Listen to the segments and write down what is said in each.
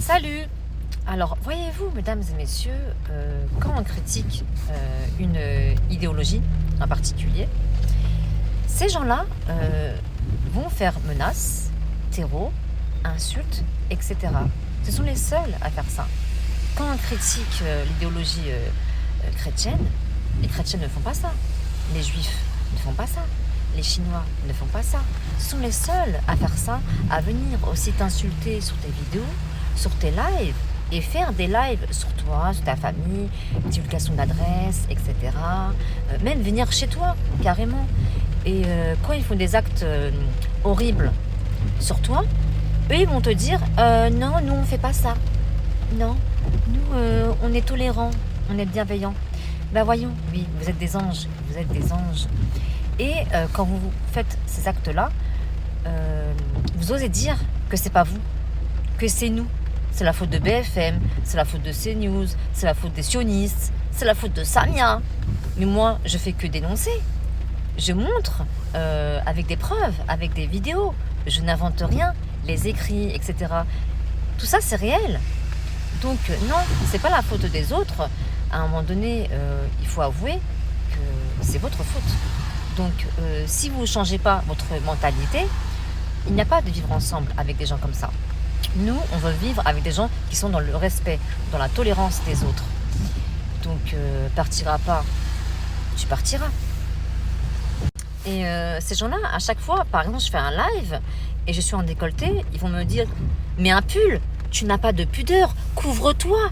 Salut! Alors, voyez-vous, mesdames et messieurs, quand on critique une idéologie en particulier, ces gens-là vont faire menaces, terreaux, insultes, etc. Ce sont les seuls à faire ça. Quand on critique l'idéologie chrétienne, les chrétiens ne font pas ça. Les juifs ne font pas ça. Les Chinois ne font pas ça. Ce sont les seuls à faire ça, à venir aussi t'insulter sur tes vidéos, sur tes lives, et faire des lives sur toi, sur ta famille, divulgation d'adresse, etc. Même venir chez toi, carrément. Et quand ils font des actes horribles sur toi, eux, ils vont te dire non, nous, on fait pas ça. Non, nous, on est tolérants, on est bienveillants. Ben voyons, oui, vous êtes des anges, vous êtes des anges. Et quand vous faites ces actes-là, vous osez dire que c'est pas vous, que c'est nous. C'est la faute de BFM, c'est la faute de CNews, c'est la faute des sionistes, c'est la faute de Samia. Mais moi, je fais que dénoncer. Je montre avec des preuves, avec des vidéos. Je n'invente rien, les écrits, etc. Tout ça, c'est réel. Donc non, c'est pas la faute des autres. À un moment donné, il faut avouer que c'est votre faute. Donc si vous ne changez pas votre mentalité, il n'y a pas de vivre ensemble avec des gens comme ça. Nous, on veut vivre avec des gens qui sont dans le respect, dans la tolérance des autres. Donc partiras pas, tu partiras. Et ces gens-là, à chaque fois, par exemple, je fais un live et je suis en décolleté, ils vont me dire « Mais un pull, tu n'as pas de pudeur, couvre-toi,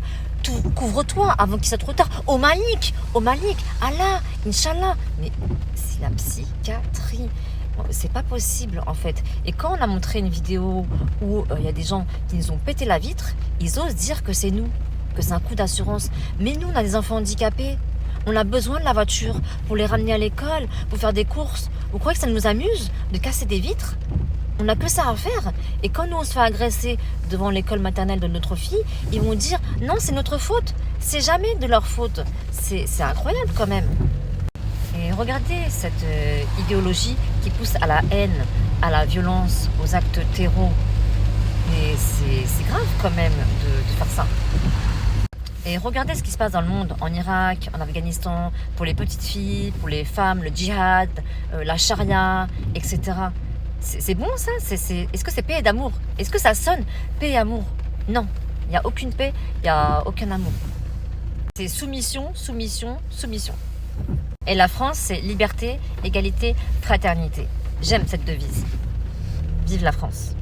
couvre-toi avant qu'il soit trop tard. Au Malik, Allah, Inch'Allah. » Mais c'est la psychiatrie. C'est pas possible en fait. Et quand on a montré une vidéo où il y a des gens qui nous ont pété la vitre, ils osent dire que c'est nous, que c'est un coup d'assurance. Mais nous, on a des enfants handicapés. On a besoin de la voiture pour les ramener à l'école, pour faire des courses. Vous croyez que ça nous amuse de casser des vitres? On n'a que ça à faire. Et quand nous, on se fait agresser devant l'école maternelle de notre fille, ils vont dire non, c'est notre faute. C'est jamais de leur faute. C'est incroyable quand même. Et regardez cette idéologie qui pousse à la haine, à la violence, aux actes terreaux. Mais c'est grave quand même de faire ça. Et regardez ce qui se passe dans le monde, en Irak, en Afghanistan, pour les petites filles, pour les femmes, le djihad, la charia, etc. C'est bon ça? Est-ce que c'est paix et d'amour? Est-ce que ça sonne paix et amour? Non, il n'y a aucune paix, il n'y a aucun amour. C'est soumission, soumission, soumission. Et la France, c'est liberté, égalité, fraternité. J'aime cette devise. Vive la France!